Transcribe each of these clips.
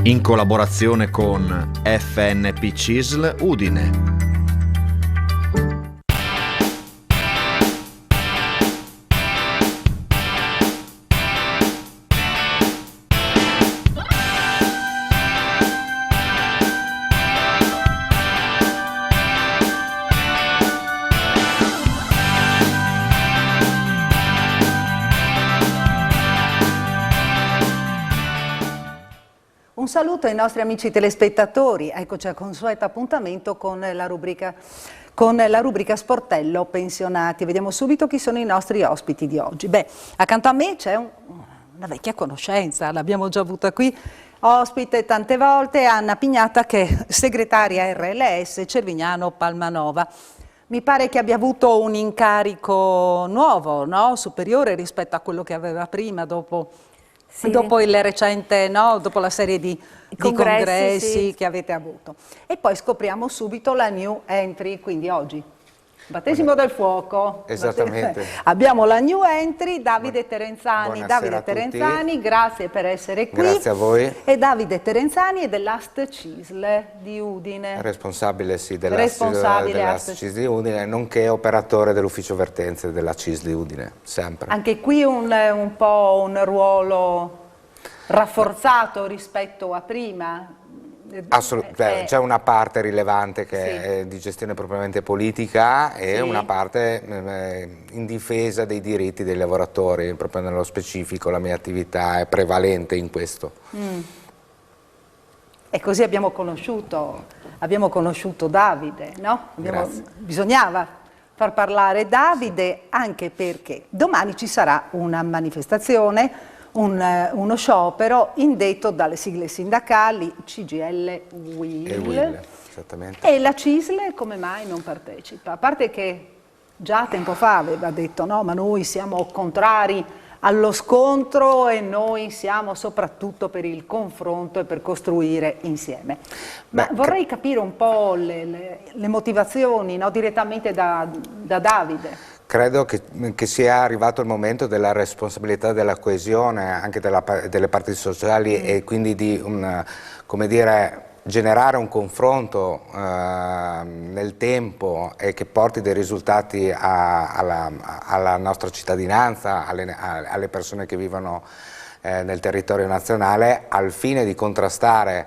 in collaborazione con FNP CISL Udine. Un saluto ai nostri amici telespettatori, eccoci al consueto appuntamento con la rubrica Sportello Pensionati. Vediamo subito chi sono i nostri ospiti di oggi. Beh, accanto a me c'è una vecchia conoscenza, l'abbiamo già avuta qui, ospite tante volte, Anna Pignata, che è segretaria RLS Cervignano Palmanova. Mi pare che abbia avuto un incarico nuovo, no? Superiore rispetto a quello che aveva prima, dopo il recente, no? Dopo la serie di congressi che avete avuto. E poi scopriamo subito la new entry, quindi oggi, battesimo del fuoco. Esattamente. Abbiamo la new entry, Davide Terenzani. Buonasera Davide a tutti. Terenzani, grazie per essere qui. Grazie a voi. E Davide Terenzani è dell'Ast CISL di Udine. Responsabile, sì, dell'Ast CISL di Udine, nonché operatore dell'ufficio vertenze della CISL di Udine, sempre. Anche qui un po' un ruolo rafforzato rispetto a prima. Assolutamente, c'è una parte rilevante che è di gestione propriamente politica e una parte in difesa dei diritti dei lavoratori, proprio nello specifico la mia attività è prevalente in questo. E così abbiamo conosciuto Davide, no? Bisognava far parlare Davide, anche perché domani ci sarà una manifestazione, uno sciopero indetto dalle sigle sindacali CGIL, UIL, esattamente. E la CISL come mai non partecipa? A parte che già tempo fa aveva detto no, ma noi siamo contrari allo scontro e noi siamo soprattutto per il confronto e per costruire insieme. Ma vorrei capire un po' le motivazioni, no, direttamente da Davide. Credo che sia arrivato il momento della responsabilità della coesione anche delle parti sociali e quindi di come dire, generare un confronto nel tempo e che porti dei risultati alla nostra cittadinanza, alle persone che vivono nel territorio nazionale, al fine di contrastare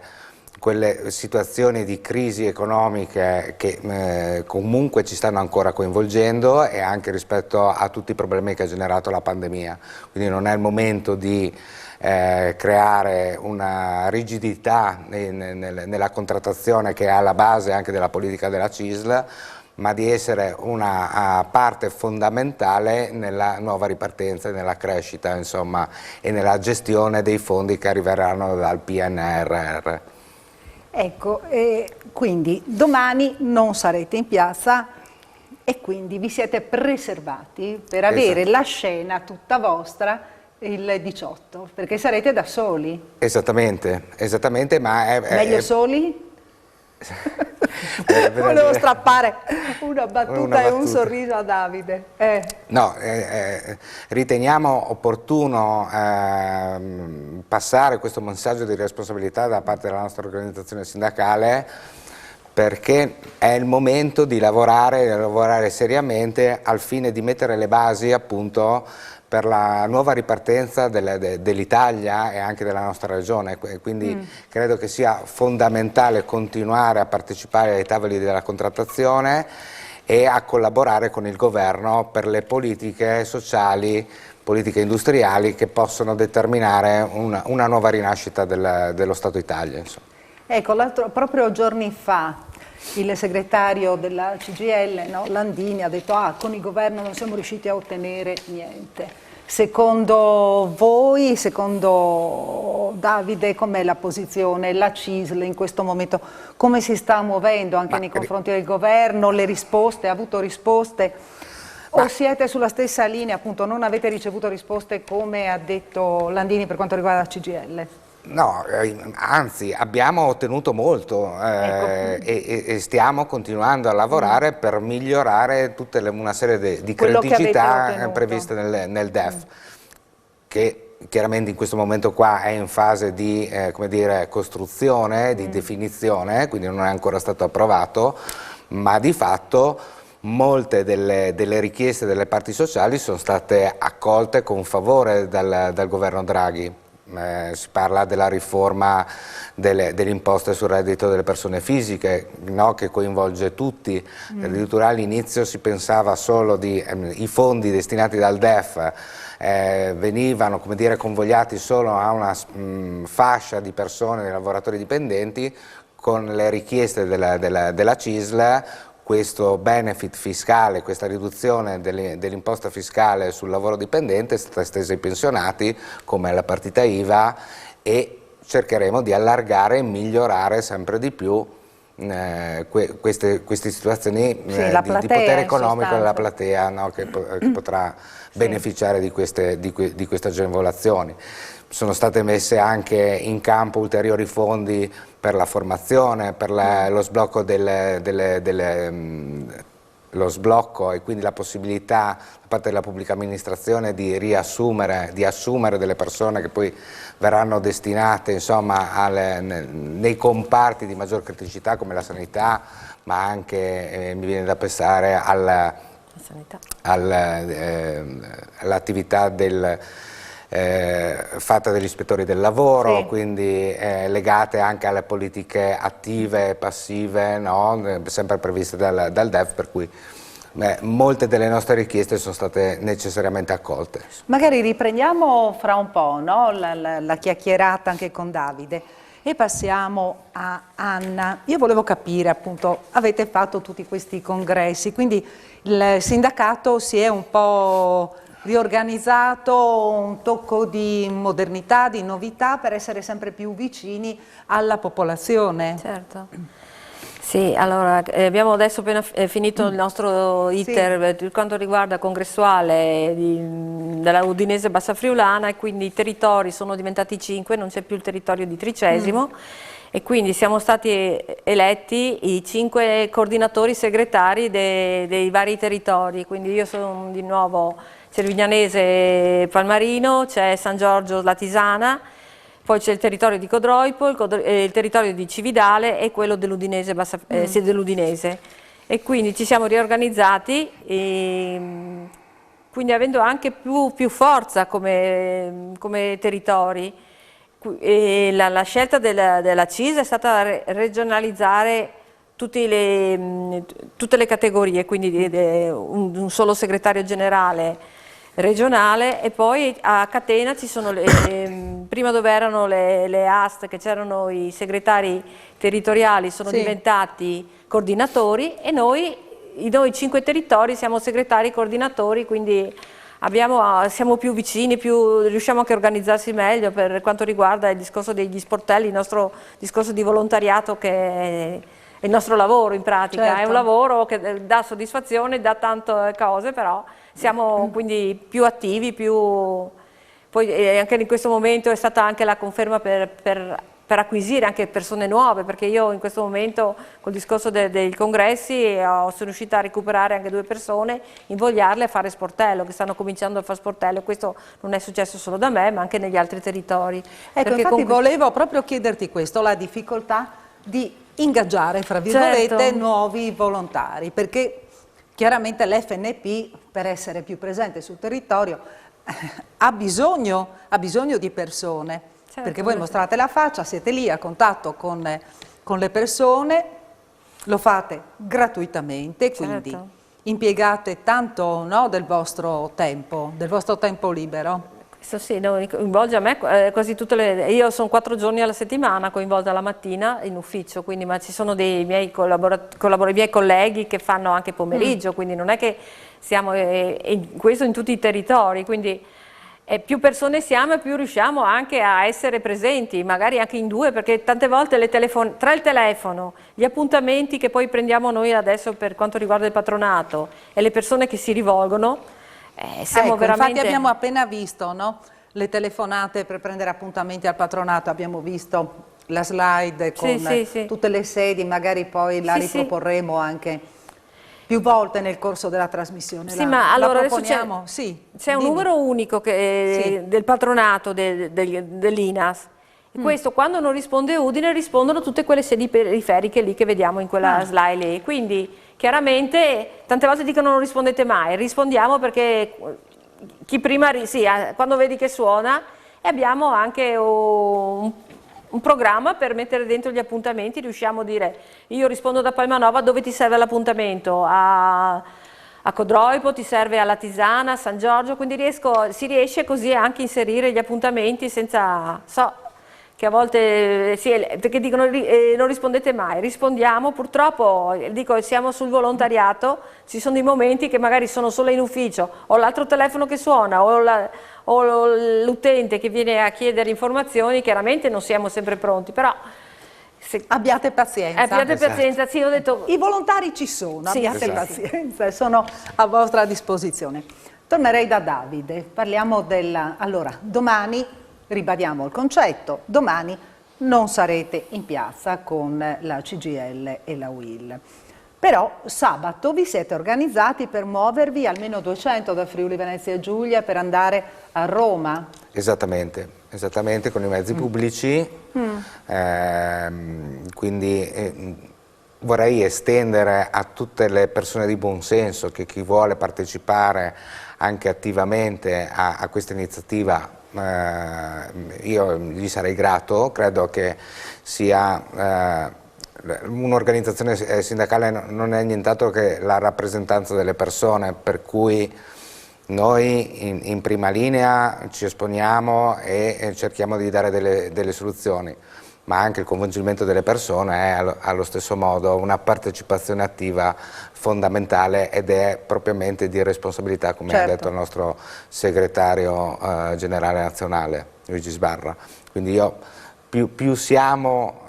quelle situazioni di crisi economiche che comunque ci stanno ancora coinvolgendo e anche rispetto a tutti i problemi che ha generato la pandemia. Quindi non è il momento di creare una rigidità nella contrattazione che è alla base anche della politica della CISL, ma di essere una parte fondamentale nella nuova ripartenza, nella crescita, insomma, e nella gestione dei fondi che arriveranno dal PNRR. Ecco, quindi domani non sarete in piazza e quindi vi siete preservati per avere la scena tutta vostra il 18, perché sarete da soli. Esattamente, ma è meglio soli? Volevo strappare una battuta e un sorriso a Davide. No, riteniamo opportuno passare questo messaggio di responsabilità da parte della nostra organizzazione sindacale, perché è il momento di lavorare seriamente al fine di mettere le basi appunto per la nuova ripartenza dell'Italia e anche della nostra regione, quindi credo che sia fondamentale continuare a partecipare ai tavoli della contrattazione e a collaborare con il governo per le politiche sociali, politiche industriali che possono determinare una nuova rinascita dello Stato Italia. Insomma. Ecco, proprio giorni fa il segretario della CGIL, no, Landini, ha detto con il governo non siamo riusciti a ottenere niente. Secondo voi, secondo Davide, com'è la posizione, la CISL in questo momento? Come si sta muovendo anche nei confronti del governo? Le risposte, ha avuto risposte? O siete sulla stessa linea, appunto, non avete ricevuto risposte come ha detto Landini per quanto riguarda la CGIL? No, anzi abbiamo ottenuto molto e stiamo continuando a lavorare per migliorare tutta una serie di criticità previste nel DEF, che chiaramente in questo momento qua è in fase di come dire, costruzione, di definizione, quindi non è ancora stato approvato, ma di fatto molte delle richieste delle parti sociali sono state accolte con favore dal governo Draghi. Si parla della riforma delle imposte sul reddito delle persone fisiche, no, che coinvolge tutti. Addirittura all'inizio si pensava solo i fondi destinati dal DEF venivano, come dire, convogliati solo a una fascia di persone, dei lavoratori dipendenti. Con le richieste della CISL questo benefit fiscale, questa riduzione dell'imposta fiscale sul lavoro dipendente è stata estesa ai pensionati come alla partita IVA, e cercheremo di allargare e migliorare sempre di più queste situazioni di potere economico della platea, no, che potrà beneficiare di queste agevolazioni. Sono state messe anche in campo ulteriori fondi per la formazione, per lo sblocco lo sblocco e quindi la possibilità da parte della pubblica amministrazione di assumere delle persone che poi verranno destinate, insomma, nei comparti di maggior criticità come la sanità, ma anche, mi viene da pensare, all'attività fatta dagli ispettori del lavoro, quindi legate anche alle politiche attive e passive, no? Sempre previste dal DEF, per cui molte delle nostre richieste sono state necessariamente accolte. Magari riprendiamo fra un po', no? la chiacchierata anche con Davide e passiamo a Anna. Io volevo capire, appunto, avete fatto tutti questi congressi, quindi il sindacato si è un po' riorganizzato, un tocco di modernità, di novità per essere sempre più vicini alla popolazione. Certo. Sì, allora abbiamo adesso appena finito il nostro iter per quanto riguarda congressuale della Udinese Bassa Friulana, e quindi i territori sono diventati 5, non c'è più il territorio di Tricesimo. E quindi siamo stati eletti i 5 coordinatori segretari dei vari territori, quindi io sono di nuovo Cervignanese Palmarino, c'è San Giorgio Latisana, poi c'è il territorio di Codroipo, il territorio di Cividale e quello dell'Udinese, dell'Udinese. E quindi ci siamo riorganizzati, quindi avendo anche più forza come territori. E la scelta della CIS è stata regionalizzare tutte le categorie, quindi un solo segretario generale regionale, e poi a catena ci sono prima dove erano le AST, che c'erano i segretari territoriali, sono diventati coordinatori, e noi 5 territori siamo segretari coordinatori, quindi siamo più vicini, riusciamo anche a organizzarsi meglio per quanto riguarda il discorso degli sportelli, il nostro discorso di volontariato, che è il nostro lavoro in pratica. È un lavoro che dà soddisfazione, dà tante cose, però siamo quindi più attivi, poi anche in questo momento è stata anche la conferma per acquisire anche persone nuove, perché io in questo momento col discorso dei congressi sono riuscita a recuperare anche 2 persone, invogliarle a fare sportello, che stanno cominciando a fare sportello. Questo non è successo solo da me, ma anche negli altri territori. Ecco, infatti volevo proprio chiederti questo, la difficoltà di ingaggiare, fra virgolette, nuovi volontari, perché chiaramente l'FNP, per essere più presente sul territorio, ha bisogno di persone. Perché voi mostrate la faccia, siete lì a contatto con le persone, lo fate gratuitamente, quindi impiegate tanto, no, del vostro tempo libero. Questo sì, coinvolge a me quasi tutte io sono 4 giorni alla settimana coinvolta la mattina in ufficio, quindi, ma ci sono dei miei miei colleghi che fanno anche pomeriggio, quindi non è che siamo, questo in tutti i territori, quindi più persone siamo e più riusciamo anche a essere presenti, magari anche in 2, perché tante volte tra il telefono, gli appuntamenti che poi prendiamo noi adesso per quanto riguarda il patronato e le persone che si rivolgono, siamo veramente... Infatti abbiamo appena visto, no? Le telefonate per prendere appuntamenti al patronato, abbiamo visto la slide con tutte le sedi, magari poi la riproporremo anche. più volte nel corso della trasmissione. Sì, ma allora adesso c'è un dimmi. numero unico del patronato dell'INAS. Questo, quando non risponde Udine, rispondono tutte quelle sedi periferiche lì che vediamo in quella slide lì. Quindi chiaramente tante volte dicono non rispondete mai, rispondiamo perché chi prima, quando vedi che suona, e abbiamo anche un programma per mettere dentro gli appuntamenti, riusciamo a dire io rispondo da Palmanova, dove ti serve l'appuntamento? A Codroipo, ti serve alla Tisana, a San Giorgio, quindi si riesce così anche a inserire gli appuntamenti senza... che a volte perché dicono non rispondete mai, rispondiamo, purtroppo dico siamo sul volontariato, ci sono dei momenti che magari sono solo in ufficio, o l'altro telefono che suona, o l'utente che viene a chiedere informazioni, chiaramente non siamo sempre pronti, però... Abbiate pazienza. Abbiate pazienza, sì, ho detto... I volontari ci sono, Sì, abbiate pazienza, sono a vostra disposizione. Tornerei da Davide, parliamo allora, domani, ribadiamo il concetto, domani non sarete in piazza con la CGIL e la UIL. Però sabato vi siete organizzati per muovervi almeno 200 da Friuli Venezia Giulia per andare a Roma? Esattamente, con i mezzi pubblici, quindi vorrei estendere a tutte le persone di buon senso che chi vuole partecipare anche attivamente a questa iniziativa, io gli sarei grato. Credo che sia un'organizzazione sindacale, non è nient'altro che la rappresentanza delle persone, per cui noi in prima linea ci esponiamo e cerchiamo di dare delle soluzioni, ma anche il coinvolgimento delle persone è allo stesso modo una partecipazione attiva fondamentale, ed è propriamente di responsabilità, come ha detto il nostro segretario generale nazionale Luigi Sbarra. Quindi io più siamo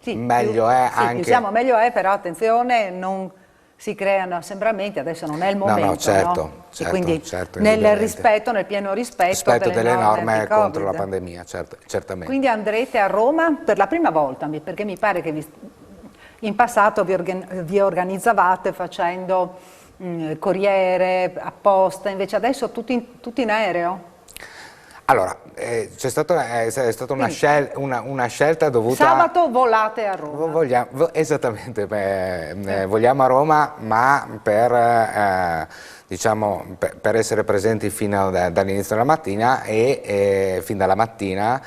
meglio è. Sì, più siamo meglio è, però attenzione, non si creano assembramenti, adesso non è il momento, no, certo, no? E quindi certo, nel pieno rispetto delle norme contro la Covid. pandemia, certamente. Quindi andrete a Roma per la prima volta, perché mi pare che in passato vi organizzavate facendo corriere apposta, invece adesso tutti in aereo? Allora, è stata una scelta dovuta... Sabato volate a Roma. Esattamente, vogliamo a Roma, ma per essere presenti fino dall'inizio della mattina fin dalla mattina,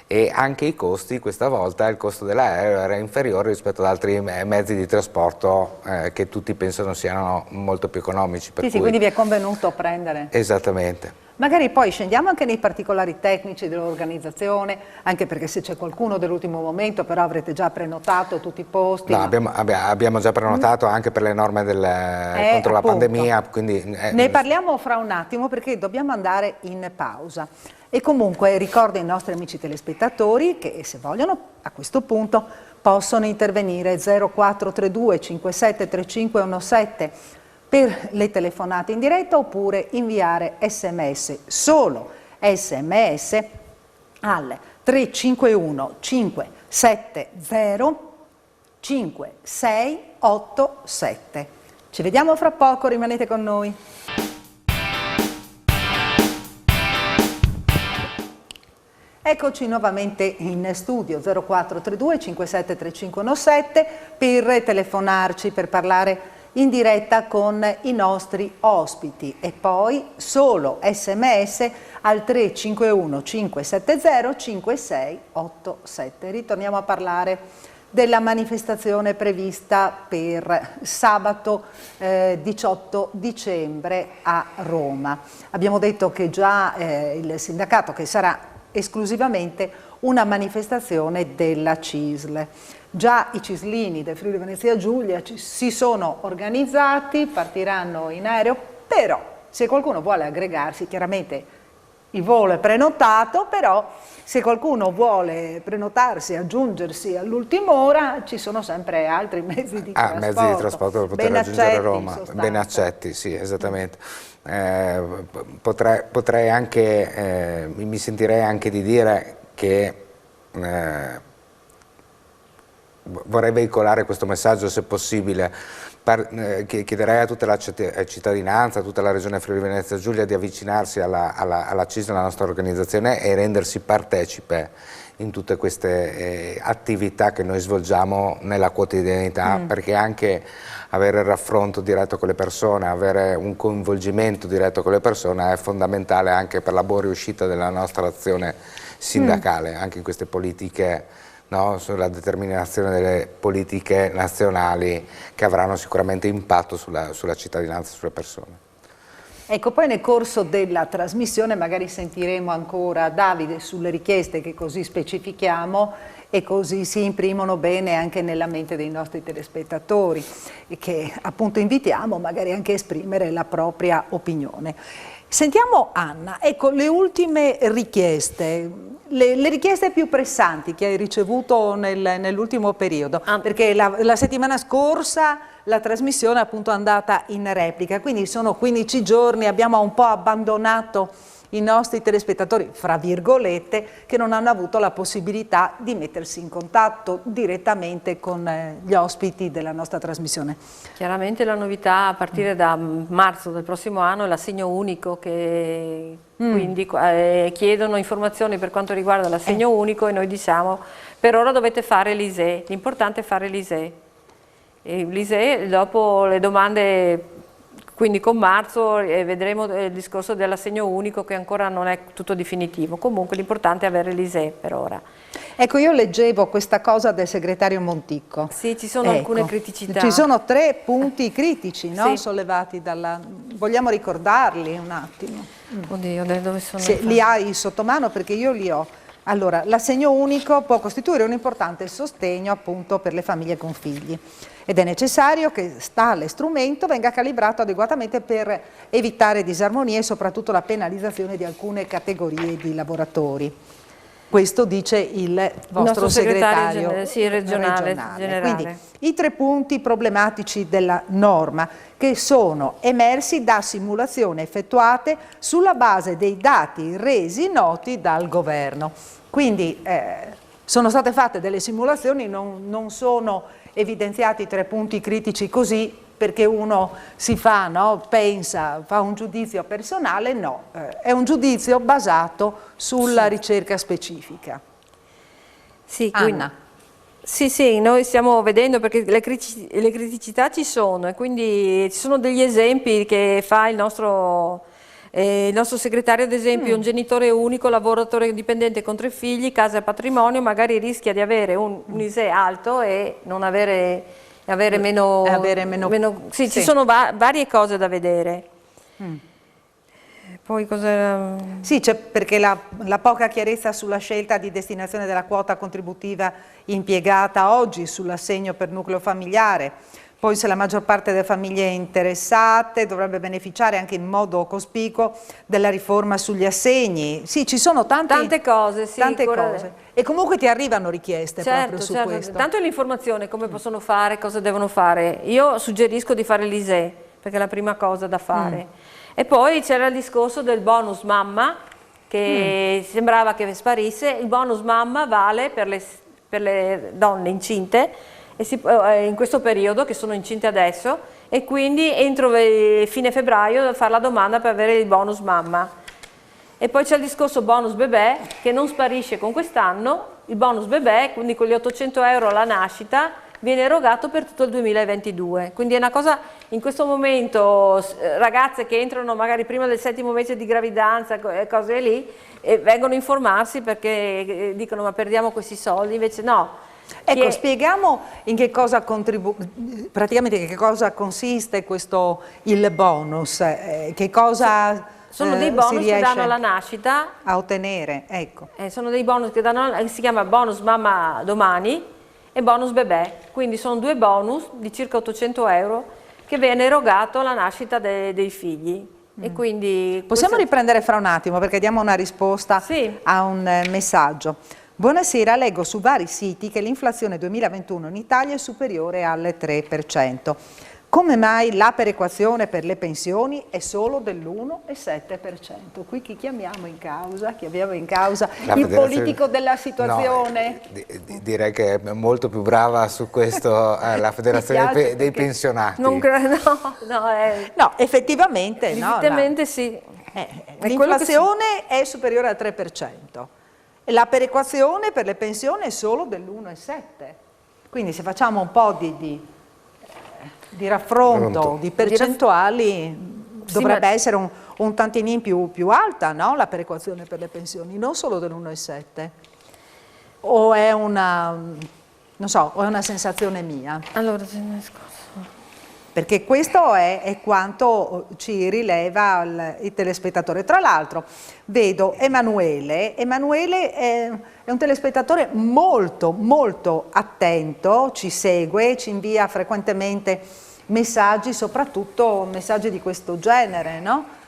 e anche i costi, questa volta il costo dell'aereo era inferiore rispetto ad altri mezzi di trasporto che tutti pensano siano molto più economici. Sì, quindi vi è convenuto prendere. Esattamente. Magari poi scendiamo anche nei particolari tecnici dell'organizzazione, anche perché se c'è qualcuno dell'ultimo momento, però avrete già prenotato tutti i posti. No, abbiamo già prenotato anche per le norme contro la pandemia. Quindi, ne parliamo fra un attimo perché dobbiamo andare in pausa. E comunque ricordo ai nostri amici telespettatori che se vogliono a questo punto possono intervenire 0432 573517 per le telefonate in diretta, oppure inviare sms, solo sms al 351 570 5687. Ci vediamo fra poco, rimanete con noi. Eccoci nuovamente in studio 0432 573517 per telefonarci, per parlare in diretta con i nostri ospiti, e poi solo sms al 351 570 5687. Ritorniamo a parlare della manifestazione prevista per sabato 18 dicembre a Roma. Abbiamo detto che già il sindacato, che sarà esclusivamente una manifestazione della CISL. Già i cislini del Friuli Venezia Giulia si sono organizzati, partiranno in aereo, però se qualcuno vuole aggregarsi, chiaramente il volo è prenotato, però se qualcuno vuole prenotarsi, aggiungersi all'ultima ora, ci sono sempre altri mezzi di trasporto. Mezzi di trasporto per poter raggiungere Roma, ben accetti, sì, esattamente. Potrei anche, mi sentirei anche di dire che vorrei veicolare questo messaggio, se possibile, chiederei a tutta la cittadinanza, a tutta la regione Friuli Venezia Giulia di avvicinarsi alla CISL, alla nostra organizzazione, e rendersi partecipe in tutte queste attività che noi svolgiamo nella quotidianità, perché anche avere il raffronto diretto con le persone, avere un coinvolgimento diretto con le persone è fondamentale anche per la buona riuscita della nostra azione sindacale, anche in queste politiche, no, sulla determinazione delle politiche nazionali che avranno sicuramente impatto sulla cittadinanza, sulle persone. Ecco, poi nel corso della trasmissione magari sentiremo ancora Davide sulle richieste che così specifichiamo e così si imprimono bene anche nella mente dei nostri telespettatori, e che appunto invitiamo magari anche a esprimere la propria opinione. Sentiamo Anna, ecco le ultime richieste, le richieste più pressanti che hai ricevuto nell'ultimo periodo, perché la settimana scorsa la trasmissione è appunto andata in replica, quindi sono 15 giorni, abbiamo un po' abbandonato i nostri telespettatori, fra virgolette, che non hanno avuto la possibilità di mettersi in contatto direttamente con gli ospiti della nostra trasmissione. Chiaramente la novità a partire da marzo del prossimo anno è l'assegno unico, che quindi chiedono informazioni per quanto riguarda l'assegno unico e noi diciamo per ora dovete fare l'ISEE, l'importante è fare l'ISEE. E l'ISEE dopo le domande, quindi con marzo vedremo il discorso dell'assegno unico che ancora non è tutto definitivo, comunque l'importante è avere l'ISEE per ora. Ecco, io leggevo questa cosa del segretario Monticco. Sì, ci sono alcune criticità. Ci sono 3 punti critici, no? Sì. Sollevati dalla... Vogliamo ricordarli un attimo? Oddio, dove sono? Se li hai sotto mano, perché io li ho. Allora, l'assegno unico può costituire un importante sostegno appunto per le famiglie con figli ed è necessario che tale strumento venga calibrato adeguatamente per evitare disarmonie e soprattutto la penalizzazione di alcune categorie di lavoratori. Questo dice il vostro segretario regionale. Quindi i 3 punti problematici della norma, che sono emersi da simulazioni effettuate sulla base dei dati resi noti dal governo. Quindi sono state fatte delle simulazioni, non sono evidenziati 3 punti critici così perché uno si fa, no? Pensa, fa un giudizio personale, no, è un giudizio basato sulla ricerca specifica. Sì, Anna. Sì, noi stiamo vedendo perché le criticità ci sono e quindi ci sono degli esempi che fa il nostro segretario, ad esempio un genitore unico, lavoratore dipendente con 3 figli, casa e patrimonio, magari rischia di avere un ISEE alto e non avere meno... Sì, ci sono varie cose da vedere. Poi cosa... Sì, perché la poca chiarezza sulla scelta di destinazione della quota contributiva impiegata oggi sull'assegno per nucleo familiare, poi se la maggior parte delle famiglie interessate dovrebbe beneficiare anche in modo cospicuo della riforma sugli assegni. Sì, ci sono tante cose. Sì, tante cose. E comunque ti arrivano richieste proprio su questo. Tanto l'informazione, come possono fare, cosa devono fare. Io suggerisco di fare l'ISEE, perché è la prima cosa da fare. E poi c'era il discorso del bonus mamma, che sembrava che sparisse. Il bonus mamma vale per le donne incinte, in questo periodo, che sono incinte adesso, e quindi entro fine febbraio devo fare la domanda per avere il bonus mamma. E poi c'è il discorso bonus bebè, che non sparisce con quest'anno. Il bonus bebè, quindi con gli 800 euro alla nascita, viene erogato per tutto il 2022. Quindi è una cosa, in questo momento, ragazze che entrano magari prima del 7° mese di gravidanza, cose lì, e vengono a informarsi perché dicono ma perdiamo questi soldi, invece no. Ecco, spieghiamo in che cosa praticamente in che cosa consiste il bonus, che cosa sono dei bonus che danno alla nascita a ottenere, ecco. Sono dei bonus che si chiama bonus mamma domani e bonus bebè, quindi sono 2 bonus di circa 800 euro che viene erogato alla nascita dei figli. E quindi possiamo riprendere fra un attimo perché diamo una risposta a un messaggio. Buonasera, leggo su vari siti che l'inflazione 2021 in Italia è superiore al 3%. come mai la perequazione per le pensioni è solo dell'1,7%? Qui chi chiamiamo in causa? Chiamiamo in causa il politico della situazione? No, direi che è molto più brava su questo la Federazione dei Pensionati. Non credo, no, effettivamente evidentemente sì. L'inflazione è superiore al 3%. E la perequazione per le pensioni è solo dell'1,7%. Quindi se facciamo un po' di raffronto, di percentuali, dovrebbe essere un tantinin più alta, no? La perequazione per le pensioni, non solo dell'1,7%. O è una, non so, o è una sensazione mia? Allora, perché questo è quanto ci rileva il telespettatore. Tra l'altro vedo Emanuele è un telespettatore molto molto attento, ci segue, ci invia frequentemente messaggi, soprattutto messaggi di questo genere, no?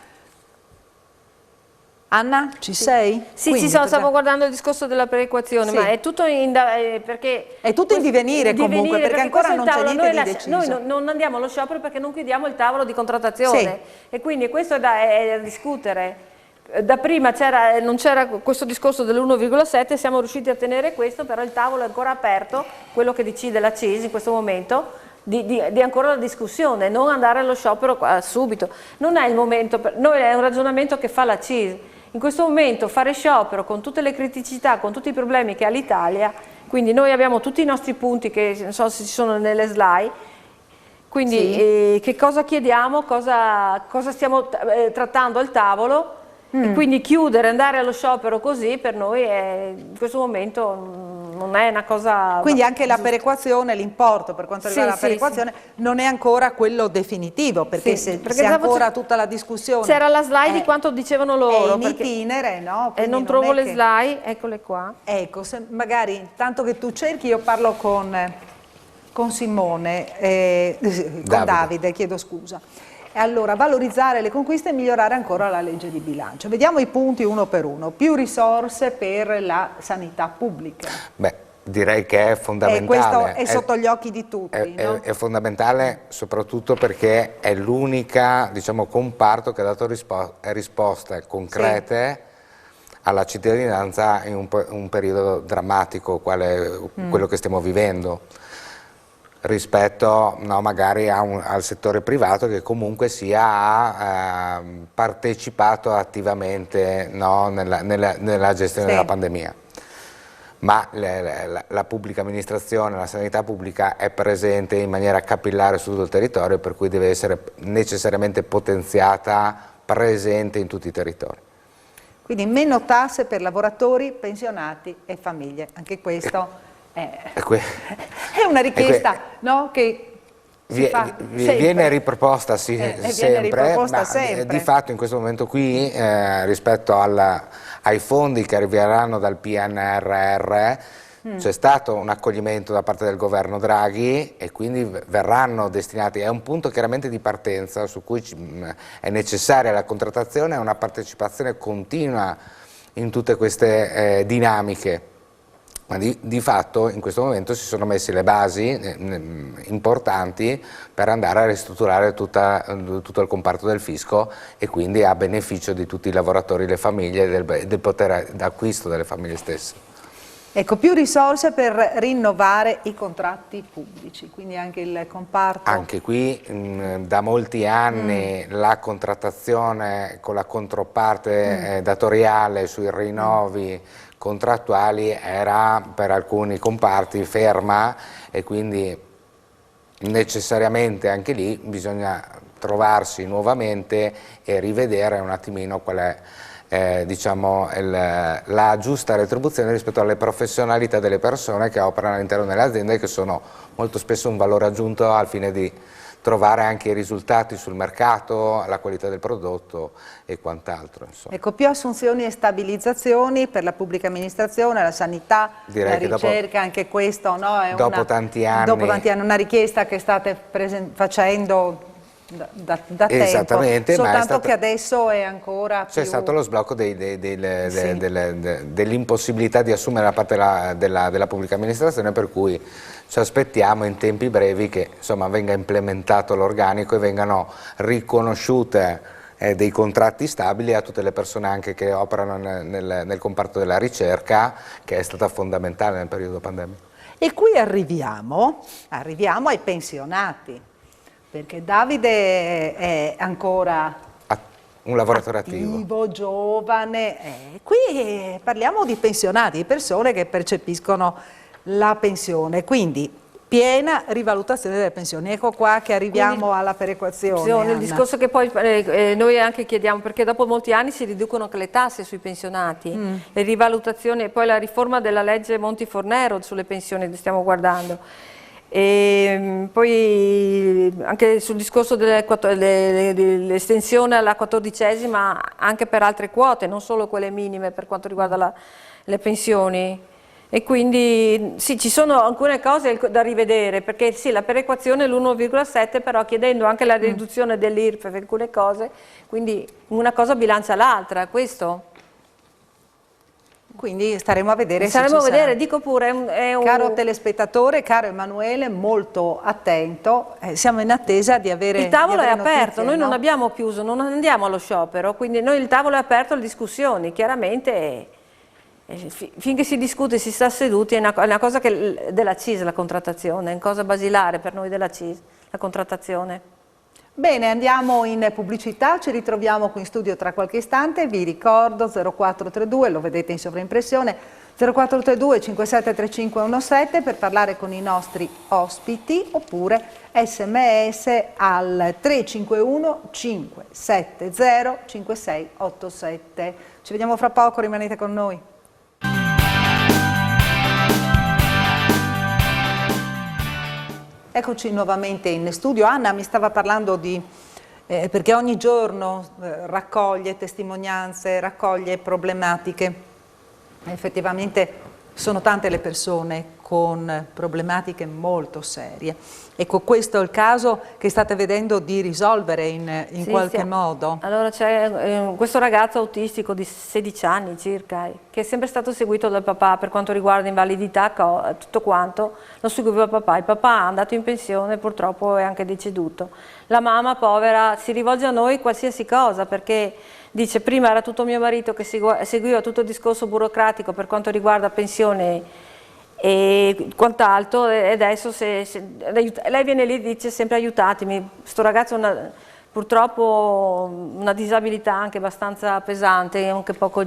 Anna, ci sei? Sì, stavo guardando il discorso della perequazione, ma è tutto perché è tutto in divenire comunque, perché ancora non c'è niente di deciso. Noi non andiamo allo sciopero perché non chiudiamo il tavolo di contrattazione, e quindi questo è da discutere. Da prima non c'era questo discorso dell'1,7, siamo riusciti a tenere questo, però il tavolo è ancora aperto, quello che decide la CISL in questo momento, di ancora la discussione, non andare allo sciopero subito. Non è il momento, noi è un ragionamento che fa la CISL. In questo momento fare sciopero con tutte le criticità, con tutti i problemi che ha l'Italia, quindi noi abbiamo tutti i nostri punti che non so se ci sono nelle slide, quindi che cosa chiediamo, cosa stiamo trattando al tavolo, e quindi chiudere, andare allo sciopero così per noi in questo momento non è una cosa... Quindi anche la perequazione, l'importo per quanto riguarda la perequazione non è ancora quello definitivo, perché se ancora tutta la discussione... C'era la slide di quanto dicevano loro. È in itinere, no? E non trovo le slide, eccole qua. Ecco, magari tanto che tu cerchi io parlo con Simone, con Davide, chiedo scusa. E allora, valorizzare le conquiste e migliorare ancora la legge di bilancio. Vediamo i punti uno per uno. Più risorse per la sanità pubblica. Beh, direi che è fondamentale. Questo è sotto gli occhi di tutti. È fondamentale soprattutto perché è l'unica, diciamo, comparto che ha dato risposte concrete alla cittadinanza in un periodo drammatico, quale quello che stiamo vivendo, rispetto magari al settore privato che comunque ha partecipato attivamente nella gestione della pandemia. Ma la pubblica amministrazione, la sanità pubblica è presente in maniera capillare su tutto il territorio, per cui deve essere necessariamente potenziata, presente in tutti i territori. Quindi meno tasse per lavoratori, pensionati e famiglie, anche questo è una richiesta che viene riproposta sempre, sempre. Di fatto in questo momento qui rispetto ai fondi che arriveranno dal PNRR c'è stato un accoglimento da parte del governo Draghi e quindi verranno destinati, è un punto chiaramente di partenza su cui è necessaria la contrattazione e una partecipazione continua in tutte queste dinamiche. Ma di fatto in questo momento si sono messe le basi importanti per andare a ristrutturare tutto il comparto del fisco e quindi a beneficio di tutti i lavoratori, le famiglie e del potere d'acquisto delle famiglie stesse. Ecco, più risorse per rinnovare i contratti pubblici, quindi anche il comparto... Anche qui da molti anni la contrattazione con la controparte datoriale sui rinnovi contrattuali era per alcuni comparti ferma e quindi necessariamente anche lì bisogna trovarsi nuovamente e rivedere un attimino qual è diciamo, la giusta retribuzione rispetto alle professionalità delle persone che operano all'interno delle aziende, che sono molto spesso un valore aggiunto al fine di trovare anche i risultati sul mercato, la qualità del prodotto e quant'altro. Ecco, più assunzioni e stabilizzazioni per la pubblica amministrazione, la sanità, la ricerca, anche questo, no? È dopo tanti anni una richiesta che state facendo da Esattamente, tempo, ma soltanto che adesso è ancora più... C'è stato lo sblocco dell'impossibilità di assumere da parte della pubblica amministrazione, per cui ci aspettiamo in tempi brevi che insomma venga implementato l'organico e vengano riconosciute dei contratti stabili a tutte le persone anche che operano nel comparto della ricerca, che è stata fondamentale nel periodo pandemico. E qui arriviamo ai pensionati, perché Davide è ancora un lavoratore attivo, giovane. Qui parliamo di pensionati, di persone che percepiscono la pensione, quindi piena rivalutazione delle pensioni. Ecco qua che arriviamo alla perequazione. Il discorso che poi noi anche chiediamo, perché dopo molti anni si riducono anche le tasse sui pensionati, le rivalutazioni, e poi la riforma della legge Monti-Fornero sulle pensioni stiamo guardando. E poi anche sul discorso dell'estensione alla 14ª anche per altre quote, non solo quelle minime per quanto riguarda le pensioni. E quindi sì, ci sono alcune cose da rivedere, perché sì, la perequazione è l'1,7, però chiedendo anche la riduzione dell'IRPEF per alcune cose, quindi una cosa bilancia l'altra, questo. Quindi staremo a vedere Staremo se a vedere, sarà. dico pure, Caro telespettatore, caro Emanuele, molto attento, siamo in attesa di avere il tavolo è aperto, notizie, noi no? non abbiamo chiuso, non andiamo allo sciopero, quindi noi il tavolo è aperto alle discussioni, chiaramente finché si discute, si sta seduti, è una cosa della CIS la contrattazione, è una cosa basilare per noi della CIS, la contrattazione. Bene, andiamo in pubblicità, ci ritroviamo qui in studio tra qualche istante, vi ricordo 0432, lo vedete in sovraimpressione, 0432 573517 per parlare con i nostri ospiti, oppure sms al 351 570 5687. Ci vediamo fra poco, rimanete con noi. Eccoci nuovamente in studio. Anna mi stava parlando perché ogni giorno raccoglie testimonianze, raccoglie problematiche. Effettivamente sono tante le persone con problematiche molto serie. Ecco, questo è il caso che state vedendo di risolvere in qualche modo? Allora c'è questo ragazzo autistico di 16 anni circa, che è sempre stato seguito dal papà per quanto riguarda invalidità, tutto quanto, lo seguiva il papà è andato in pensione, purtroppo è anche deceduto. La mamma povera si rivolge a noi qualsiasi cosa, perché dice prima era tutto mio marito che seguiva tutto il discorso burocratico per quanto riguarda pensione e quant'altro, e adesso lei viene lì e dice sempre aiutatemi, sto ragazzo ha purtroppo una disabilità anche abbastanza pesante, anche poco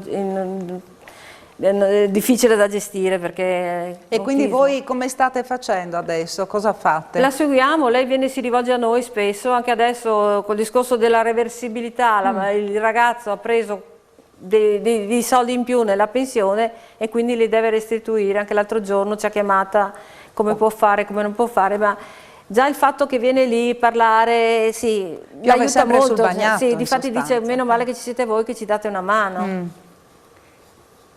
difficile da gestire, perché e quindi voi come state facendo adesso? Cosa fate? La seguiamo, lei si rivolge a noi spesso, anche adesso col discorso della reversibilità, il ragazzo ha preso dei soldi in più nella pensione e quindi li deve restituire. Anche l'altro giorno ci ha chiamata come può fare, come non può fare, ma già il fatto che viene lì a parlare, sì, mi aiuta molto. Sul bagnato, sì, difatti dice meno male che ci siete voi che ci date una mano.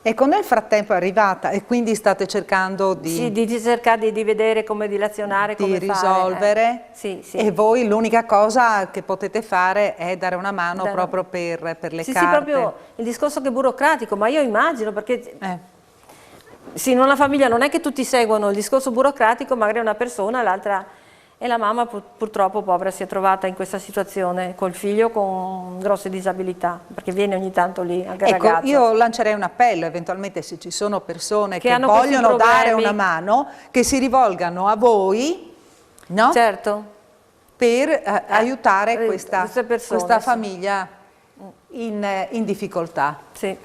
Ecco, nel frattempo è arrivata e quindi state cercando di... Sì, di cercare di vedere come dilazionare, come risolvere. Sì, sì. E voi l'unica cosa che potete fare è dare una mano proprio per le carte. Sì, proprio il discorso che è burocratico, ma io immagino perché... Sì, in una famiglia non è che tutti seguono il discorso burocratico, magari una persona, l'altra... E la mamma purtroppo, povera, si è trovata in questa situazione col figlio con grosse disabilità, perché viene ogni tanto lì anche il ragazzo. Io lancerei un appello, eventualmente se ci sono persone che vogliono dare una mano, che si rivolgano a voi, no? Certo. Per aiutare questa famiglia in difficoltà. Sì.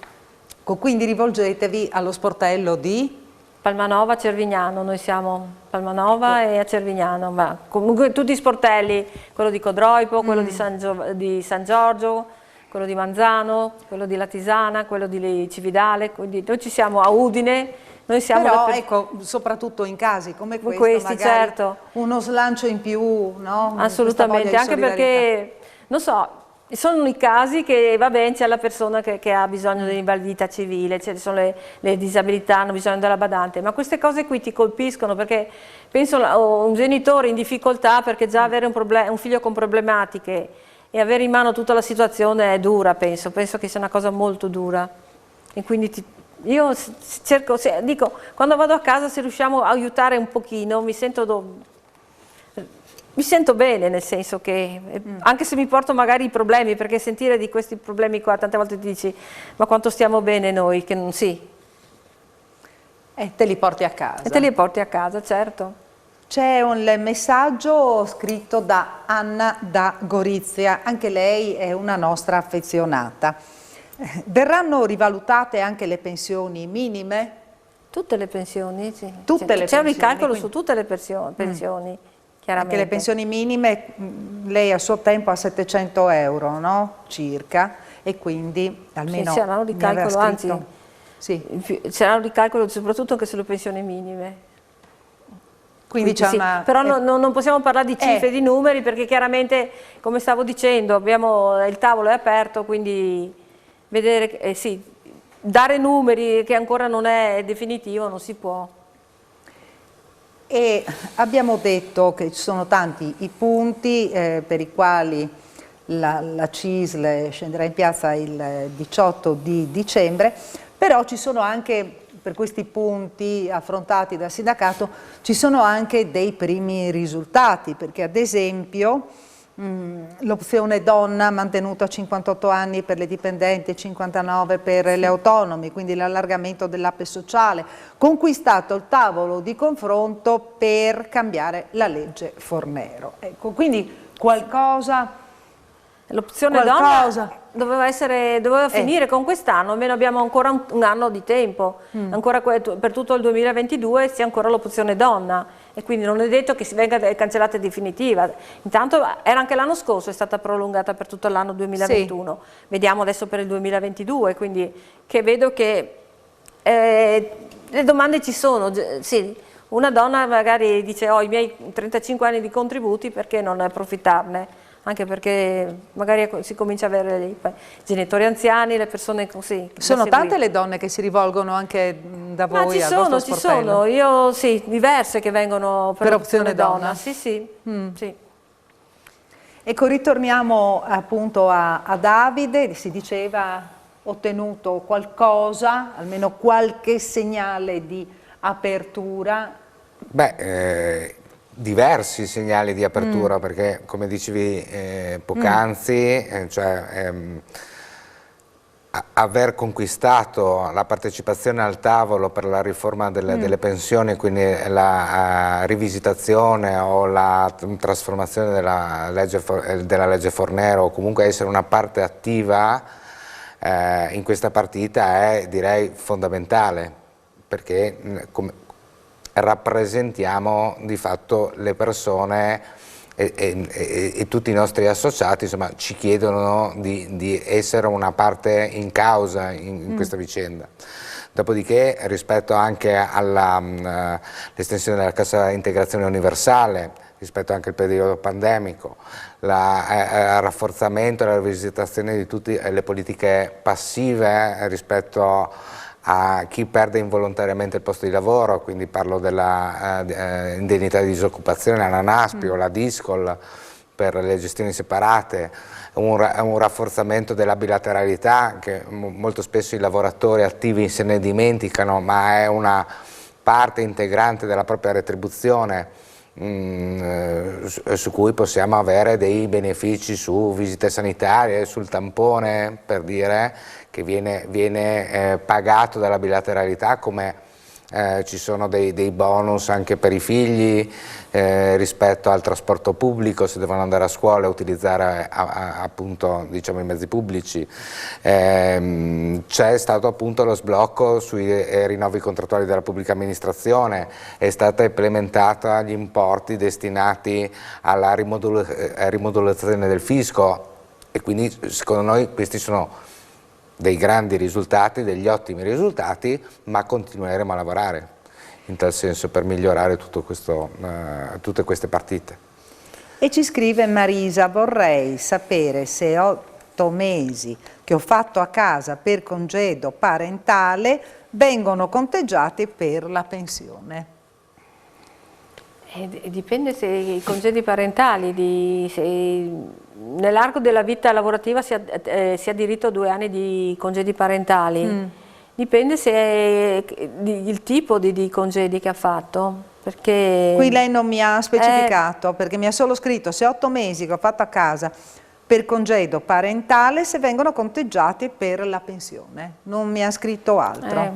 Quindi rivolgetevi allo sportello di... Palmanova, Cervignano, noi siamo Palmanova e a Cervignano, ma comunque tutti i sportelli, quello di Codroipo, quello di San Giorgio, quello di Manzano, quello di Latisana, quello di Cividale, quindi noi ci siamo a Udine, noi siamo... Però ecco, soprattutto in casi come questo, magari certo. Uno slancio in più, no? Assolutamente, anche perché, non so, Sono i casi che, va bene, c'è la persona che ha bisogno dell'invalidità civile, ci sono le disabilità, hanno bisogno della badante, ma queste cose qui ti colpiscono perché penso a un genitore in difficoltà perché già avere un figlio con problematiche e avere in mano tutta la situazione è dura, penso che sia una cosa molto dura. E quindi io cerco, dico, quando vado a casa se riusciamo a aiutare un pochino mi sento bene, nel senso che, anche se mi porto magari i problemi, perché sentire di questi problemi qua, tante volte ti dici, ma quanto stiamo bene noi, che non sì. E te li porti a casa. E te li porti a casa, certo. C'è un messaggio scritto da Anna da Gorizia, anche lei è una nostra affezionata. Verranno rivalutate anche le pensioni minime? Tutte le pensioni, sì. C'è un ricalcolo su tutte le pensioni. Anche le pensioni minime, lei a suo tempo ha 700 euro, no? Circa, e quindi almeno sì, c'era un ricalcolo, anzi, sì. C'era un ricalcolo soprattutto anche sulle pensioni minime. Quindi c'è sì. una... Però non possiamo parlare di cifre, di numeri, perché chiaramente, come stavo dicendo, il tavolo è aperto, quindi vedere, sì, dare numeri che ancora non è definitivo non si può. E abbiamo detto che ci sono tanti i punti per i quali la CISL scenderà in piazza il 18 di dicembre, però ci sono anche, per questi punti affrontati dal sindacato, ci sono anche dei primi risultati, perché ad esempio l'opzione donna mantenuta a 58 anni per le dipendenti e 59 per le autonomi, quindi l'allargamento dell'APE sociale, conquistato il tavolo di confronto per cambiare la legge Fornero. Ecco, quindi qualcosa... L'opzione donna doveva finire con quest'anno, almeno abbiamo ancora un anno di tempo, ancora per tutto il 2022 c'è ancora l'opzione donna e quindi non è detto che si venga cancellata in definitiva. Intanto era anche l'anno scorso, è stata prolungata per tutto l'anno 2021, sì. Vediamo adesso per il 2022, quindi che vedo che le domande ci sono, sì. Una donna magari dice ho i miei 35 anni di contributi, perché non approfittarne? Anche perché magari si comincia a avere i genitori anziani, le persone così. Sono tante le donne che si rivolgono anche da voi al vostro sportello? Ci sono, io sì, diverse che vengono per opzione donna. Sì, sì, sì. Ecco, ritorniamo appunto a Davide, si diceva ottenuto qualcosa, almeno qualche segnale di apertura. Beh, diversi segnali di apertura, perché come dicevi poc'anzi, aver conquistato la partecipazione al tavolo per la riforma delle pensioni, quindi la rivisitazione o la trasformazione della legge Fornero, o comunque essere una parte attiva in questa partita è, direi, fondamentale, perché rappresentiamo di fatto le persone e tutti i nostri associati, insomma, ci chiedono di essere una parte in causa in questa vicenda. Dopodiché, rispetto anche all'estensione della cassa integrazione universale, rispetto anche al periodo pandemico, il rafforzamento e la rivisitazione di tutte le politiche passive rispetto a chi perde involontariamente il posto di lavoro, quindi parlo della indennità di disoccupazione, la NASPI o la DISCOL per le gestioni separate, un rafforzamento della bilateralità che molto spesso i lavoratori attivi se ne dimenticano, ma è una parte integrante della propria retribuzione, su cui possiamo avere dei benefici su visite sanitarie, sul tampone, per dire, che viene pagato dalla bilateralità, come ci sono dei bonus anche per i figli rispetto al trasporto pubblico, se devono andare a scuola e utilizzare appunto, diciamo, i mezzi pubblici. C'è stato appunto lo sblocco sui rinnovi contrattuali della pubblica amministrazione, è stata implementata gli importi destinati alla rimodulazione del fisco, e quindi secondo noi questi sono dei grandi risultati, degli ottimi risultati, ma continueremo a lavorare in tal senso per migliorare tutte queste partite. E ci scrive Marisa: vorrei sapere se 8 mesi che ho fatto a casa per congedo parentale vengono conteggiati per la pensione. Dipende se i congedi parentali, nell'arco della vita lavorativa si ha diritto a 2 anni di congedi parentali, dipende il tipo di congedi che ha fatto. Perché qui lei non mi ha specificato, perché mi ha solo scritto se 8 mesi che ho fatto a casa per congedo parentale se vengono conteggiati per la pensione, non mi ha scritto altro,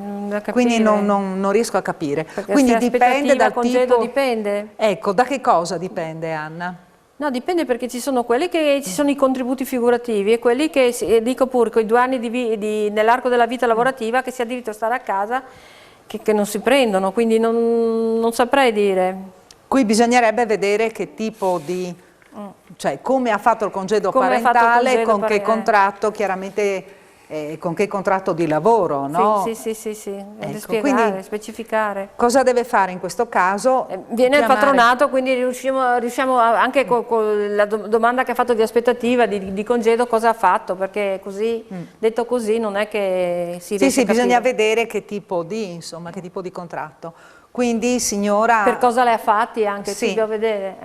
quindi non riesco a capire. Perché quindi se dipende dal congedo tipo, dipende. Ecco, da che cosa dipende, Anna? No, dipende perché ci sono quelli che ci sono i contributi figurativi e quelli che, dico pure, con i 2 anni nell'arco della vita lavorativa che si ha diritto a stare a casa che non si prendono, quindi non saprei dire. Qui bisognerebbe vedere che tipo di, cioè come ha fatto il congedo parentale, con che contratto, chiaramente con che contratto di lavoro, no? Sì, Ecco, spiegare, quindi specificare. cosa deve fare in questo caso? Viene al patronato, quindi riusciamo anche con la domanda che ha fatto di aspettativa, di congedo, cosa ha fatto, perché così, detto così, non è che si riesce a capire. Bisogna vedere che tipo di, insomma, che tipo di contratto. Quindi, signora... Per cosa le ha fatti anche, sì, si deve vedere.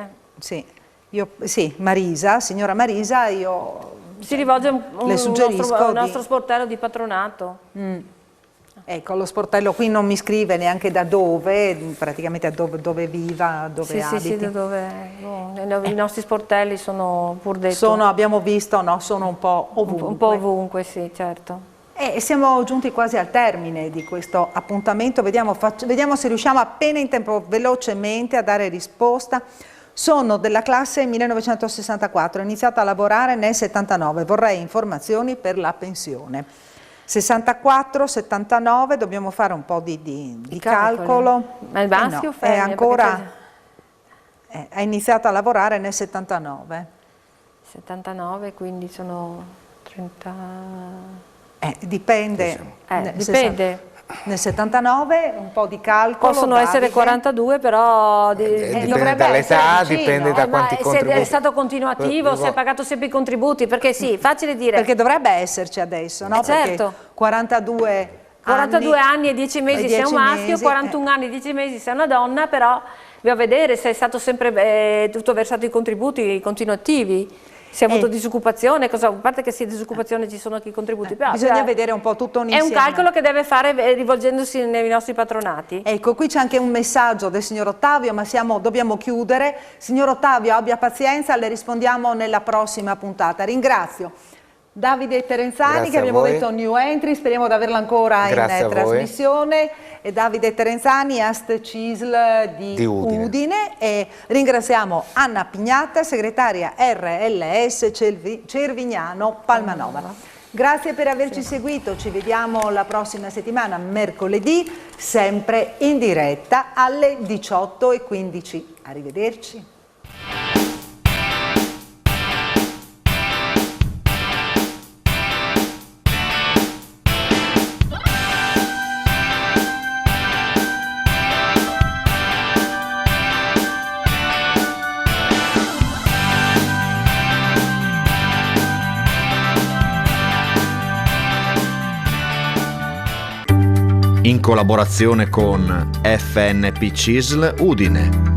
Marisa, signora Marisa, io... Si rivolge a un nostro sportello di patronato. Ecco, lo sportello qui non mi scrive neanche da dove, praticamente dove viva, dove abiti. Sì, i nostri sportelli sono pur detto. Abbiamo visto, no? Sono un po' ovunque. Un po' ovunque, sì, certo. E siamo giunti quasi al termine di questo appuntamento, vediamo se riusciamo appena in tempo velocemente a dare risposta. Sono della classe 1964, ho iniziato a lavorare nel 79, vorrei informazioni per la pensione. 64-79, dobbiamo fare un po' di calcolo. Ma è maschio o femmina? È ancora, ha iniziato a lavorare nel 79. 79, quindi sono 30... dipende. Dipende. Nel 79 un po' di calcolo. Possono essere 42, però dipende dall'età, dipende da quanti contributi. Se è stato continuativo, se ha pagato sempre i contributi, perché sì, facile dire. Perché dovrebbe esserci adesso, no? Certo. Perché 42 anni e 10 mesi se è un maschio, 41 anni e 10 mesi se è una donna, però bisogna vedere se è stato sempre tutto versato i contributi continuativi. Se ha avuto disoccupazione, a parte che se disoccupazione ci sono anche i contributi. Bisogna vedere un po' tutto un insieme. È un calcolo che deve fare rivolgendosi nei nostri patronati. Ecco, qui c'è anche un messaggio del signor Ottavio, ma dobbiamo chiudere. Signor Ottavio, abbia pazienza, le rispondiamo nella prossima puntata. Ringrazio Davide Terenzani, Grazie che abbiamo detto new entry, speriamo di averla ancora in trasmissione, e Davide Terenzani, Ast CISL di Udine, e ringraziamo Anna Pignata, segretaria RLS Cervignano Palmanova. Grazie per averci seguito, ci vediamo la prossima settimana, mercoledì, sempre in diretta alle 18:15. Arrivederci. In collaborazione con FNP CISL Udine.